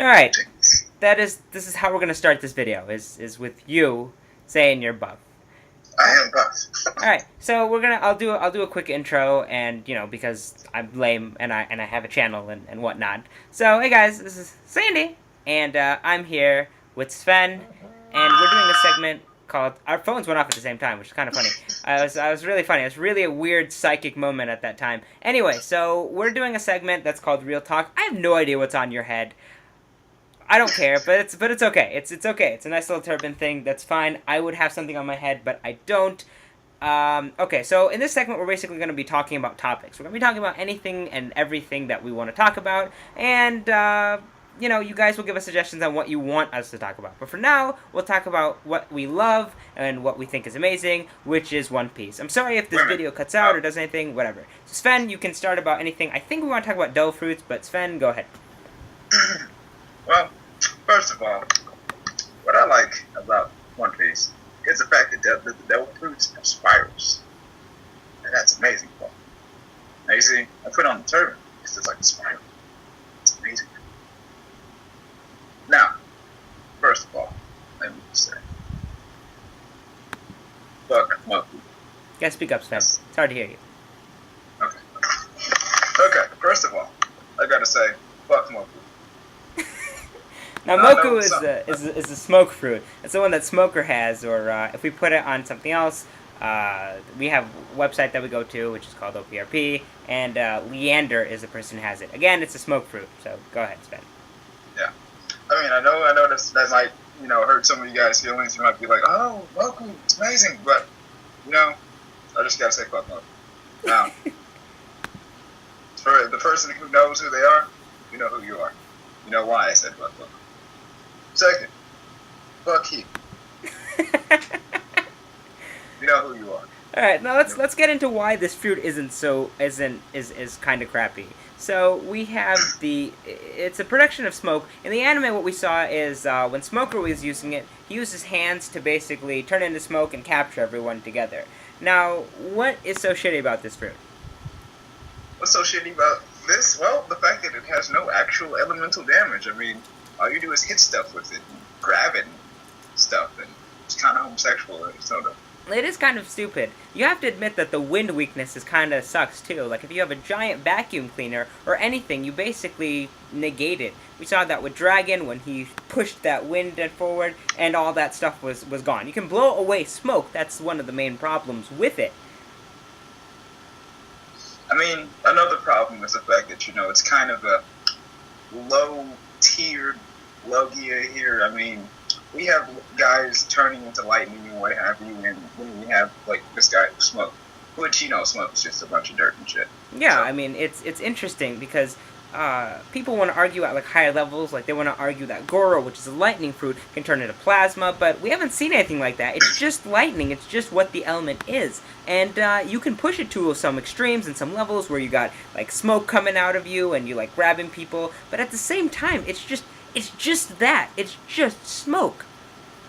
Alright, this is how we're gonna start this video, is with you saying you're buff. I am buff. Alright, so I'll do a quick intro, and because I'm lame and I have a channel and whatnot. So hey guys, this is Sandy, and I'm here with Sven, and we're doing a segment called our phones went off at the same time, which is kind of funny. I was really funny. It was really a weird psychic moment at that time. Anyway, so we're doing a segment that's called Real Talk. I have no idea what's on your head. I don't care, but it's okay. It's okay. It's a nice little turban thing. That's fine. I would have something on my head, but I don't. Okay, so in this segment, we're basically going to be talking about topics. We're going to be talking about anything and everything that we want to talk about, and you guys will give us suggestions on what you want us to talk about. But for now, we'll talk about what we love and what we think is amazing, which is One Piece. I'm sorry if this video cuts out or does anything, whatever. So Sven, you can start about anything. I think we want to talk about Logia Fruits, but Sven, go ahead. Well, first of all, what I like about One Piece is the fact that the Logia Fruits have spirals. And that's amazing. Now you see, I put on the turban. It's just like a spiral. It's amazing. Now, first of all, let me just say, fuck Moku. You gotta speak up, Sven. It's hard to hear you. Okay. Okay, first of all, I gotta say, fuck Moku. Now, Moku is the smoke fruit. It's the one that Smoker has, or if we put it on something else, we have a website that we go to, which is called OPRP, and Leander is the person who has it. Again, it's a smoke fruit, so go ahead, Sven. Yeah. I mean, I know that might, hurt some of you guys' feelings. You might be like, oh, Moku, it's amazing, but, I just gotta say fuck Moku. Now, for the person who knows who they are, you know who you are. You know why I said fuck Moku. Second, fuck you. You know who you are. All right, now let's get into why this fruit is kind of crappy. So we have it's a production of smoke. In the anime, what we saw is when Smoker was using it, he used his hands to basically turn into smoke and capture everyone together. Now, what is so shitty about this fruit? What's so shitty about this? Well, the fact that it has no actual elemental damage. I mean, all you do is hit stuff with it, and grab it and stuff, and it's kind of homosexual. It is kind of stupid. You have to admit that the wind weakness is kind of sucks too. Like if you have a giant vacuum cleaner or anything, you basically negate it. We saw that with Dragon when he pushed that wind forward, and all that stuff was gone. You can blow away smoke. That's one of the main problems with it. I mean, another problem is the fact that it's kind of a low-tiered Logia here. I mean, we have guys turning into lightning and what have you, and when we have like this guy Smoke, which Smoke is just a bunch of dirt and shit. Yeah, so. I mean it's interesting because people want to argue at like higher levels, like they want to argue that Goro, which is a lightning fruit, can turn into plasma, but we haven't seen anything like that. It's just lightning. It's just what the element is, and you can push it to some extremes and some levels where you got like smoke coming out of you and you like grabbing people, but at the same time, it's just that. It's just smoke.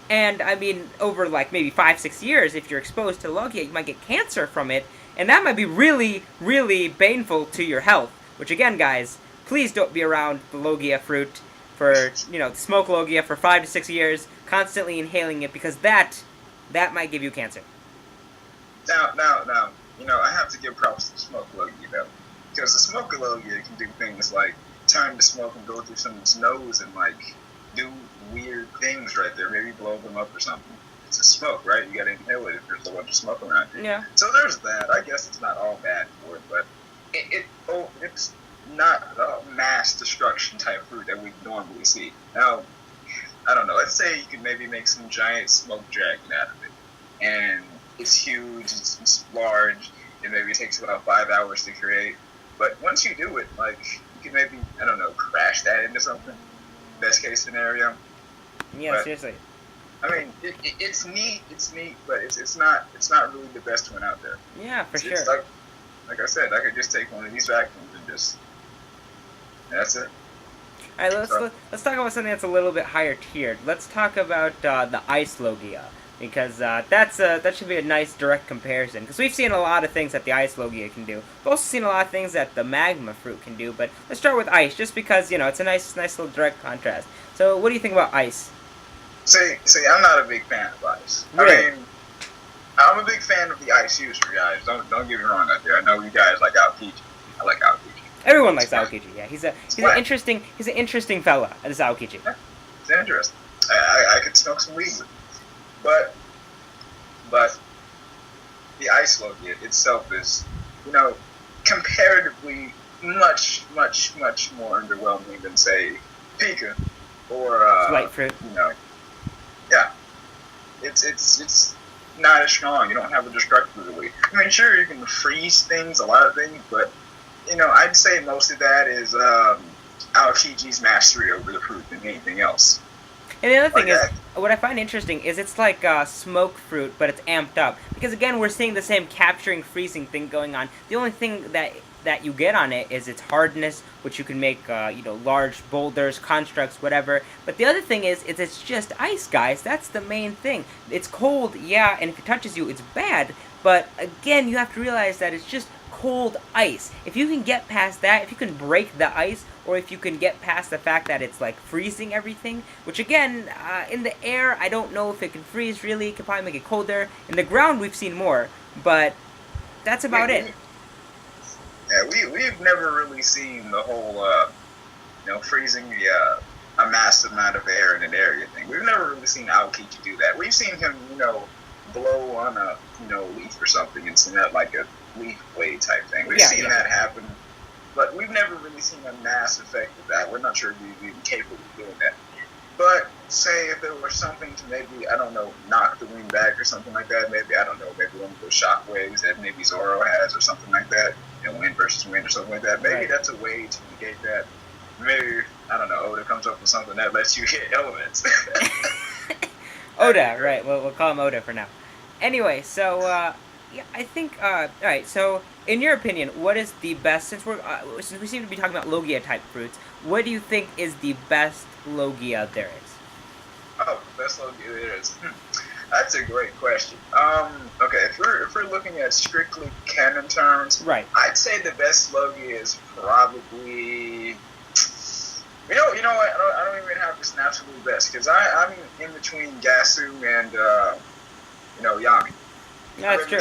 And, I mean, over, like, maybe 5-6 years, if you're exposed to Logia, you might get cancer from it. And that might be really, really painful to your health. Which, again, guys, please don't be around the Logia fruit for, smoke Logia for 5 to 6 years, constantly inhaling it, because that might give you cancer. Now, I have to give props to Smoke Logia, though. Because the Smoke Logia can do things like turn the smoke and go through someone's nose and, like, do weird things right there. Maybe blow them up or something. It's a smoke, right? You gotta inhale it if there's a bunch of smoke around you. Yeah. So there's that. I guess it's not all bad for it, but it's not a mass destruction type fruit that we normally see. Now, I don't know. Let's say you could maybe make some giant smoke dragon out of it. And it's huge, it's large, and maybe it takes about 5 hours to create. But once you do it, like, you can maybe, I don't know, crash that into something. Best case scenario. Yeah, but, seriously. I mean, it's neat, but it's not really the best one out there. Yeah, for sure. It's like I said, I could just take one of these vacuums and that's it. Alright, let's talk about something that's a little bit higher tiered. Let's talk about the Ice Logia. because that should be a nice direct comparison. Because we've seen a lot of things that the ice Logia can do. We've also seen a lot of things that the Magma fruit can do. But let's start with ice, just because it's a nice little direct contrast. So what do you think about ice? See, I'm not a big fan of ice. Really? I mean, I'm a big fan of the ice user, guys. Don't get me wrong out there. I know you guys like Aokiji. I like Aokiji. Everyone likes Aokiji. Yeah, he's an interesting fella. This Aokiji. Yeah, it's interesting. I could smoke some weed with it. But the ice Logia itself is, comparatively much more underwhelming than, say, Pika or White fruit. Yeah, it's not as strong. You don't have a destructive ability. I mean, sure, you can freeze things, a lot of things, but I'd say most of that is Aokiji's mastery over the fruit than anything else. And the other thing is, what I find interesting is it's like smoke fruit, but it's amped up. Because again, we're seeing the same capturing, freezing thing going on. The only thing that you get on it is its hardness, which you can make, large boulders, constructs, whatever. But the other thing is it's just ice, guys. That's the main thing. It's cold, yeah, and if it touches you, it's bad. But again, you have to realize that it's just cold ice. If you can get past that, if you can break the ice, or if you can get past the fact that it's like freezing everything, which again, in the air, I don't know if it can freeze really. It could probably make it colder. In the ground, we've seen more, but that's about it. Yeah, we've never really seen the whole, freezing a massive amount of air in an area thing. We've never really seen Aokiji do that. We've seen him, blow on a, leaf or something and send out like a leaf blade type thing. We've seen that happen, but we've never really seen a mass effect of that. We're not sure if he's even capable of doing that. But say if there was something to maybe, I don't know, knock the wind back or something like that, maybe one of those shock waves that maybe Zoro has or something like that, wind versus wind or something like that. Maybe that's a way to negate that. Maybe, I don't know, Oda comes up with something that lets you hit elements. Oda, right. We'll call him Oda for now. Anyway, so, I think, alright, so, in your opinion, what is the best, since we seem to be talking about Logia-type fruits, what do you think is the best Logia there is? Oh, the best Logia there is? That's a great question. Okay, if we're looking at strictly canon terms, right, I'd say the best Logia is probably... You know what? I don't even have this absolute best, because I'm in between Gasu and, Yami. That's true.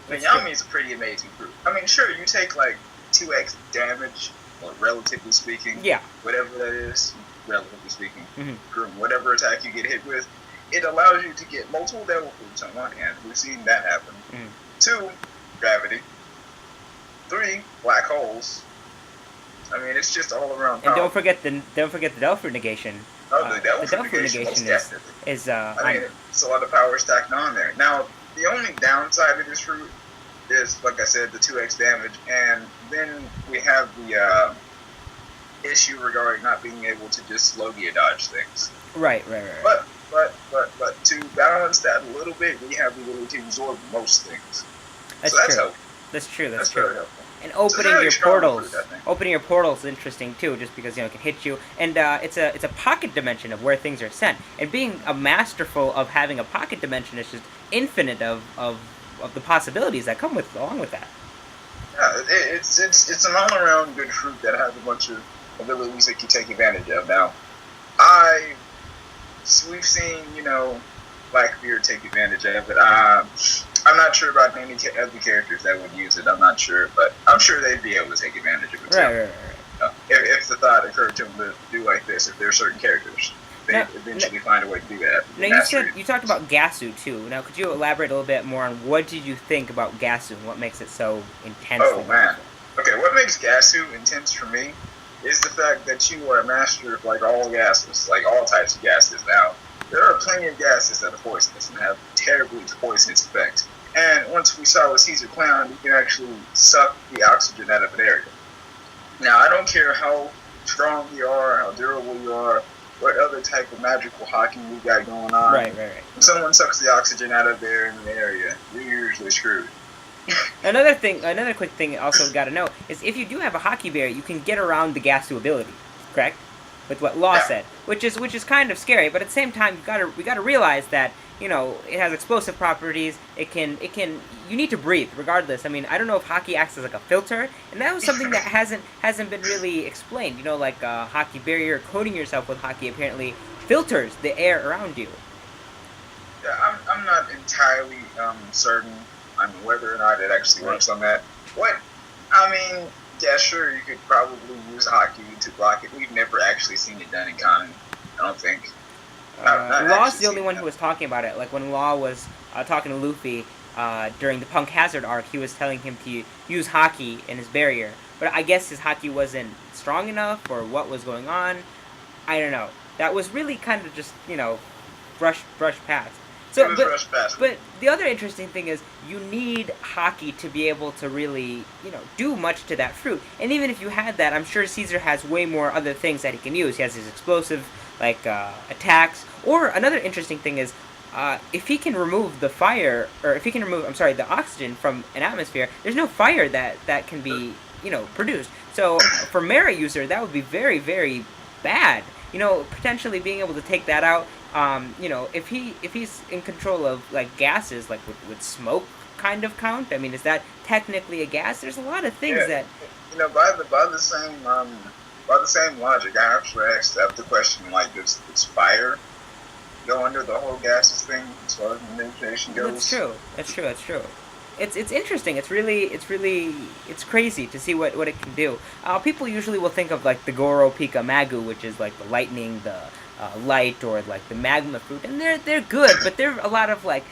Yami is a pretty amazing fruit. I mean, sure, you take like 2x damage, or relatively speaking, whatever that is, relatively speaking, from whatever attack you get hit with, it allows you to get multiple devil fruits on one hand. We've seen that happen. 2, gravity. 3, black holes. I mean, it's just all around power. And don't forget the Delphi negation. Oh, the Delphi negation is I mean, it's a lot of power stacked on there. Now, the only downside of this fruit is, like I said, the 2x damage, and then we have the issue regarding not being able to just Logia dodge things. Right. But to balance that a little bit, we have the ability to absorb most things. That's helpful. That's true. That's very helpful. And opening your portals is interesting too, just because it can hit you, and it's a pocket dimension of where things are sent. And being a masterful of having a pocket dimension is just infinite of the possibilities that come along with that. Yeah, it's an all around good fruit that has a bunch of abilities that you take advantage of. Now, we've seen Blackbeard take advantage of it. I'm not sure about any other characters that would use it. I'm not sure, but I'm sure they'd be able to take advantage of it too. Right. If the thought occurred to them to do like this, if there are certain characters, they eventually find a way to do that. Now you talked about Gasu too. Now could you elaborate a little bit more on what did you think about Gasu and what makes it so intense? Oh man. Okay, what makes Gasu intense for me is the fact that you are a master of like all gases, like all types of gases. Now, there are plenty of gases that are poisonous and have terribly poisonous effects. And once we saw with Caesar Clown, you can actually suck the oxygen out of an area. Now, I don't care how strong you are, how durable you are, what other type of magical hacking you got going on. Right. When someone sucks the oxygen out of there in an area, you're usually screwed. Another quick thing also got to know is if you do have a hockey bear, you can get around the Gasu ability, correct? with what Law Yeah. said, which is kind of scary. But at the same time, we gotta realize that it has explosive properties. You need to breathe regardless. I mean, I don't know if hockey acts as like a filter, and that was something that hasn't been really explained. Like hockey barrier, coating yourself with hockey apparently filters the air around you. Yeah, I'm not entirely certain on whether or not it actually works on that. What I mean, yeah, sure, you could probably use hockey to block it. We've never actually seen it done in common. I don't think. Law's the only one who was talking about it. Like when Law was talking to Luffy during the Punk Hazard arc, he was telling him to use hockey in his barrier. But I guess his hockey wasn't strong enough, or what was going on. I don't know. That was really kind of just brush past. So, but the other interesting thing is you need hockey to be able to really, do much to that fruit. And even if you had that, I'm sure Caesar has way more other things that he can use. He has his explosive, attacks. Or another interesting thing is, if he can remove the fire, or if he can remove, the oxygen from an atmosphere, there's no fire that can be, produced. So for Mera user, that would be very, very bad. Potentially being able to take that out. If he's in control of like gases, like would smoke kind of count? I mean, is that technically a gas? There's a lot of things that by the same logic, I actually asked the question like, does fire go under the whole gases thing as far as manipulation goes? That's true. It's interesting. It's crazy to see what it can do. People usually will think of like the Goro Pika Magu, which is like the lightning, the light, or like the magma fruit, and they're good, but they're a lot of like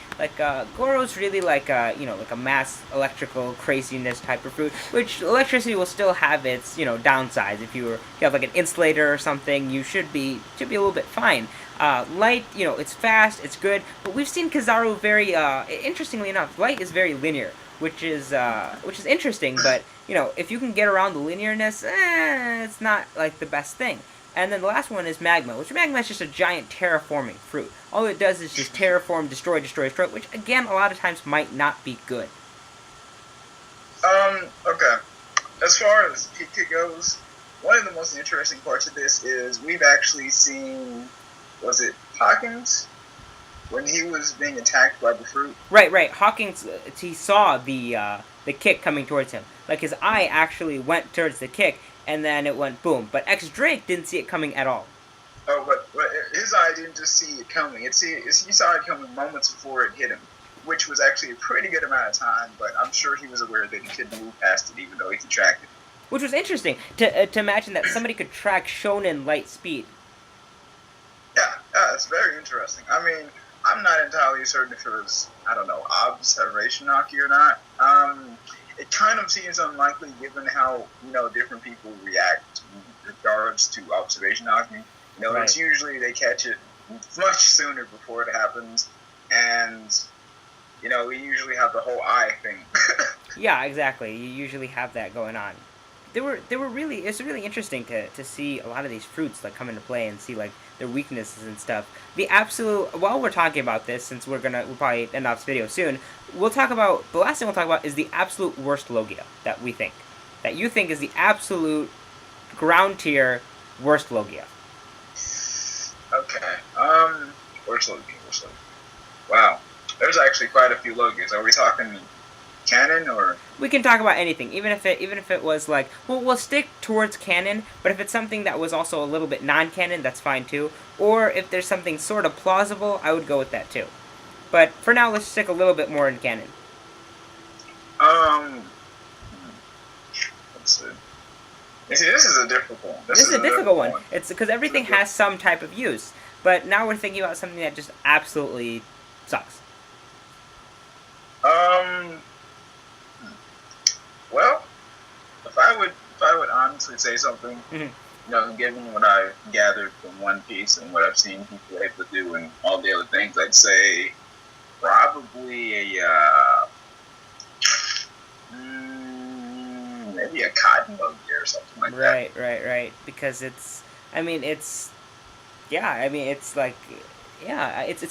Goro's really like like a mass electrical craziness type of fruit, which electricity will still have its downsides. If you have like an insulator or something, you should be a little bit fine. Light, it's fast, it's good, but we've seen Kizaru very interestingly enough, light is very linear, which is interesting, but if you can get around the linearness, it's not like the best thing. And then the last one is Magma, which Magma is just a giant terraforming fruit. All it does is just terraform, destroy, which again, a lot of times might not be good. Okay. As far as Pika goes, one of the most interesting parts of this is we've actually seen, was it Hawkins? When he was being attacked by the fruit? Right. Hawkins, he saw the kick coming towards him. Like his eye actually went towards the kick, and then it went boom. But X-Drake didn't see it coming at all. Oh, but his eye didn't just see it coming. He saw it coming moments before it hit him, which was actually a pretty good amount of time, but I'm sure he was aware that he couldn't move past it even though he could track it. Which was interesting, to imagine that somebody could track shonen light speed. Yeah, it's very interesting. I mean, I'm not entirely certain if it was, I don't know, observation hockey or not. It kind of seems unlikely given how, different people react in regards to observation hockey. Right. It's usually they catch it much sooner before it happens, and, we usually have the whole eye thing. Yeah, exactly. You usually have that going on. It's really interesting to see a lot of these fruits like come into play and see like their weaknesses and stuff. While we're talking about this, since we'll probably end off this video soon, the last thing we'll talk about is the absolute worst Logia that you think is the absolute ground tier worst Logia. Okay. Worst Logia. Wow. There's actually quite a few Logias. Are we talking canon, or we can talk about anything, even if it was like, we'll stick towards canon, but if it's something that was also a little bit non-canon, that's fine too. Or if there's something sort of plausible, I would go with that too. But for now, let's stick a little bit more in canon. Let's see. You see, this is a difficult one. This is a difficult one. It's because everything has some type of use, but now we're thinking about something that just absolutely sucks. Well, if I would honestly say something, given what I gathered from One Piece and what I've seen people able to do and all the other things, I'd say probably maybe a cotton Logia or something like that. Right. Because it's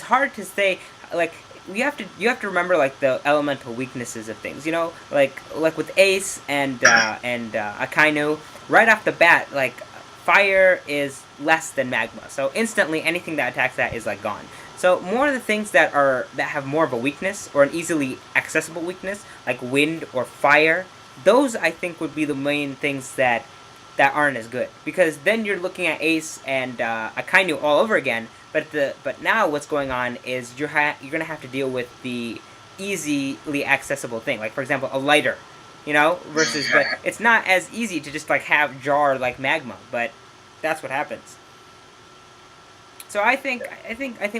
hard to say, like, you have to remember like the elemental weaknesses of things, like with Ace and Akainu, right off the bat, like fire is less than magma. So instantly, anything that attacks that is like gone. So more of the things that have more of a weakness or an easily accessible weakness, like wind or fire, those I think would be the main things that aren't as good, because then you're looking at Ace and Akainu all over again. But now what's going on is you're gonna have to deal with the easily accessible thing, like for example a lighter, versus. But it's not as easy to just like have jar like magma, but that's what happens. So I think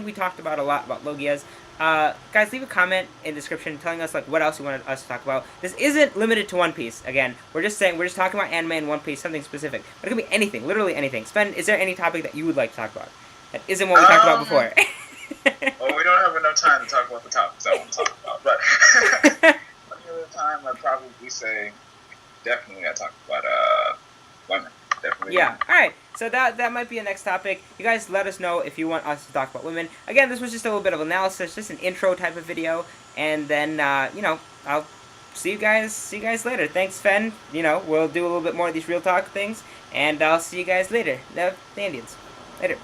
we talked about a lot about Logias. Guys, leave a comment in the description telling us like what else you wanted us to talk about. This isn't limited to One Piece. Again, we're just talking about anime and One Piece, something specific. But it could be anything, literally anything. Sven, is there any topic that you would like to talk about that isn't what we talked about before? Well, we don't have enough time to talk about the topics I want to talk about, but any other time I'd probably say definitely I talk about women. Definitely. Yeah. All right. So that might be a next topic. You guys let us know if you want us to talk about women. Again, this was just a little bit of analysis, just an intro type of video, and then I'll see you guys later. Thanks, Sven. We'll do a little bit more of these real talk things, and I'll see you guys later. The Indians. Later.